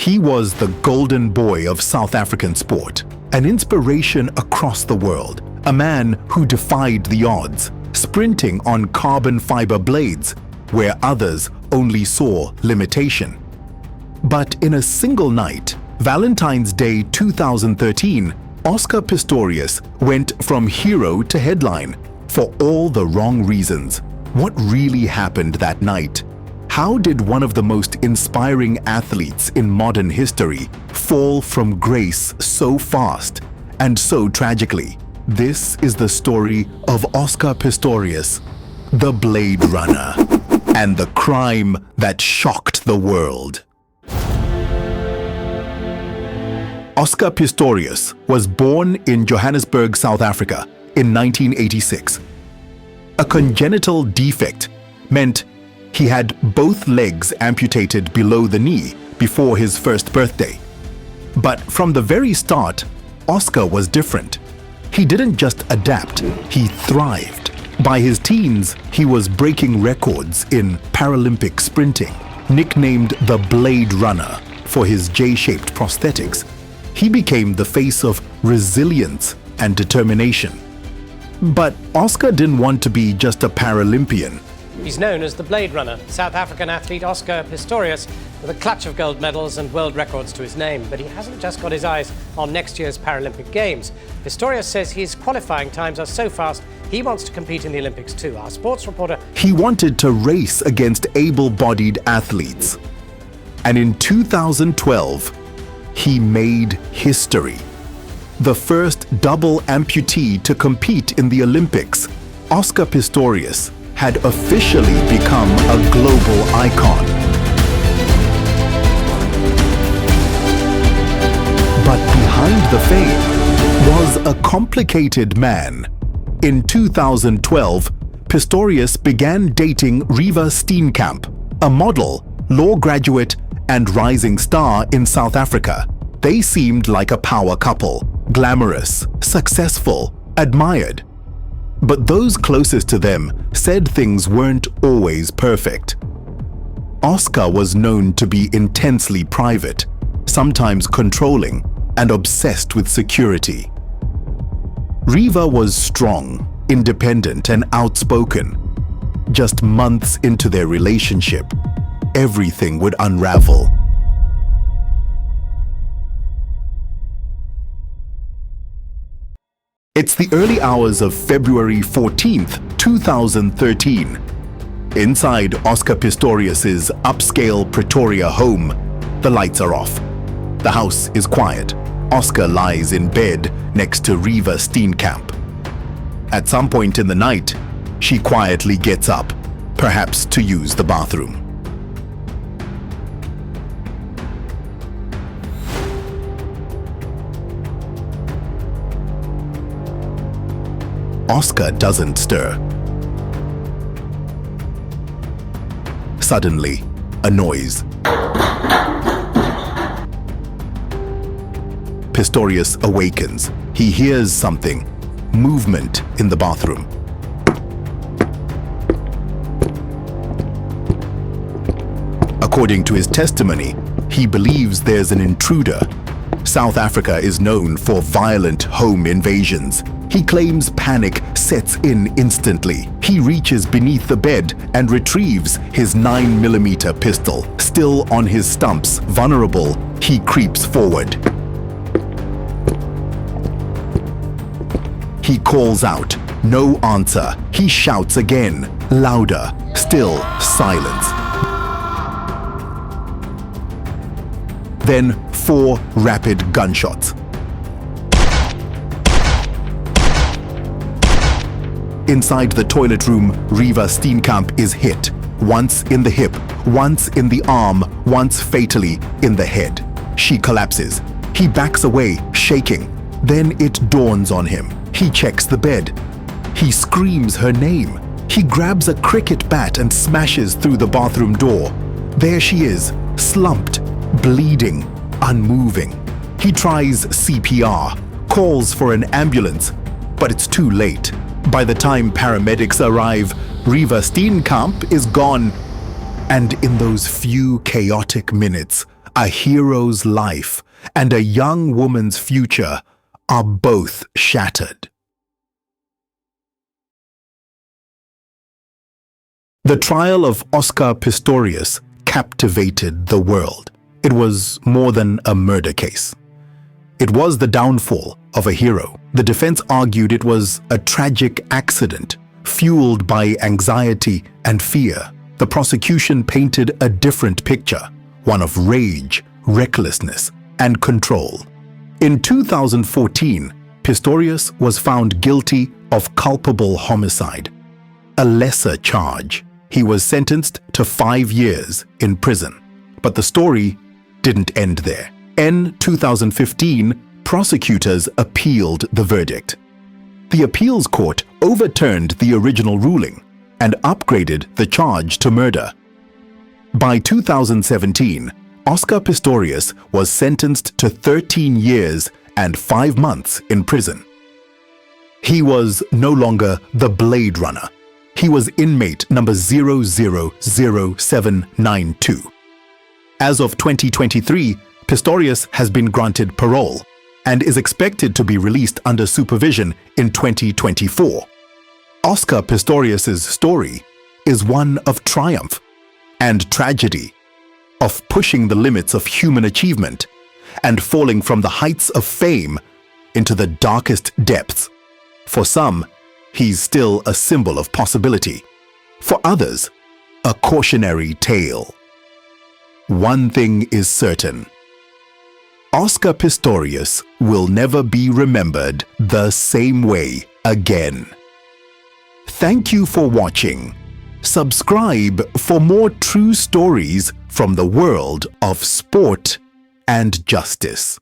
He was the golden boy of South African sport, an inspiration across the world, a man who defied the odds, sprinting on carbon fiber blades where others only saw limitation. But in a single night, Valentine's Day 2013, Oscar Pistorius went from hero to headline for all the wrong reasons. What really happened that night? How did one of the most inspiring athletes in modern history fall from grace so fast and so tragically? This is the story of Oscar Pistorius, the Blade Runner, and the crime that shocked the world. Oscar Pistorius was born in Johannesburg, South Africa in 1986. A congenital defect meant he had both legs amputated below the knee before his first birthday. But from the very start, Oscar was different. He didn't just adapt, he thrived. By his teens, he was breaking records in Paralympic sprinting, nicknamed the Blade Runner for his J-shaped prosthetics. He became the face of resilience and determination. But Oscar didn't want to be just a Paralympian. He's known as the Blade Runner, South African athlete Oscar Pistorius, with a clutch of gold medals and world records to his name. But he hasn't just got his eyes on next year's Paralympic Games. Pistorius says his qualifying times are so fast, he wants to compete in the Olympics too. Our sports reporter... He wanted to race against able-bodied athletes. And in 2012, he made history. The first double amputee to compete in the Olympics, Oscar Pistorius had officially become a global icon. But behind the fame was a complicated man. In 2012, Pistorius began dating Reeva Steenkamp, a model, law graduate, and rising star in South Africa. They seemed like a power couple, glamorous, successful, admired. But those closest to them said things weren't always perfect. Oscar was known to be intensely private, sometimes controlling, and obsessed with security. Reeva was strong, independent, and outspoken. Just months into their relationship, everything would unravel. It's the early hours of February 14th, 2013. Inside Oscar Pistorius's upscale Pretoria home, the lights are off. The house is quiet. Oscar lies in bed next to Reeva Steenkamp. At some point in the night, she quietly gets up, perhaps to use the bathroom. Oscar doesn't stir. Suddenly, a noise. Pistorius awakens. He hears something, movement in the bathroom. According to his testimony, he believes there's an intruder. South Africa is known for violent home invasions. He claims panic sets in instantly. He reaches beneath the bed and retrieves his 9mm pistol. Still on his stumps, vulnerable, he creeps forward. He calls out. No answer. He shouts again, louder. Still silence. Then 4 rapid gunshots. Inside the toilet room, Reeva Steenkamp is hit. Once in the hip, once in the arm, once fatally in the head. She collapses. He backs away, shaking. Then it dawns on him. He checks the bed. He screams her name. He grabs a cricket bat and smashes through the bathroom door. There she is, slumped, bleeding, unmoving. He tries CPR, calls for an ambulance, but it's too late. By the time paramedics arrive, Reeva Steenkamp is gone. And in those few chaotic minutes, a hero's life and a young woman's future are both shattered. The trial of Oscar Pistorius captivated the world. It was more than a murder case. It was the downfall of a hero. The defense argued it was a tragic accident, fueled by anxiety and fear. The prosecution painted a different picture, one of rage, recklessness, and control. In 2014, Pistorius was found guilty of culpable homicide, a lesser charge. He was sentenced to 5 years in prison. But the story didn't end there. In 2015, prosecutors appealed the verdict. The appeals court overturned the original ruling and upgraded the charge to murder. By 2017, Oscar Pistorius was sentenced to 13 years and 5 months in prison. He was no longer the Blade Runner. He was inmate number 000792. As of 2023, Pistorius has been granted parole and is expected to be released under supervision in 2024. Oscar Pistorius's story is one of triumph and tragedy, of pushing the limits of human achievement and falling from the heights of fame into the darkest depths. For some, he's still a symbol of possibility. For others, a cautionary tale. One thing is certain. Oscar Pistorius will never be remembered the same way again. Thank you for watching. Subscribe for more true stories from the world of sport and justice.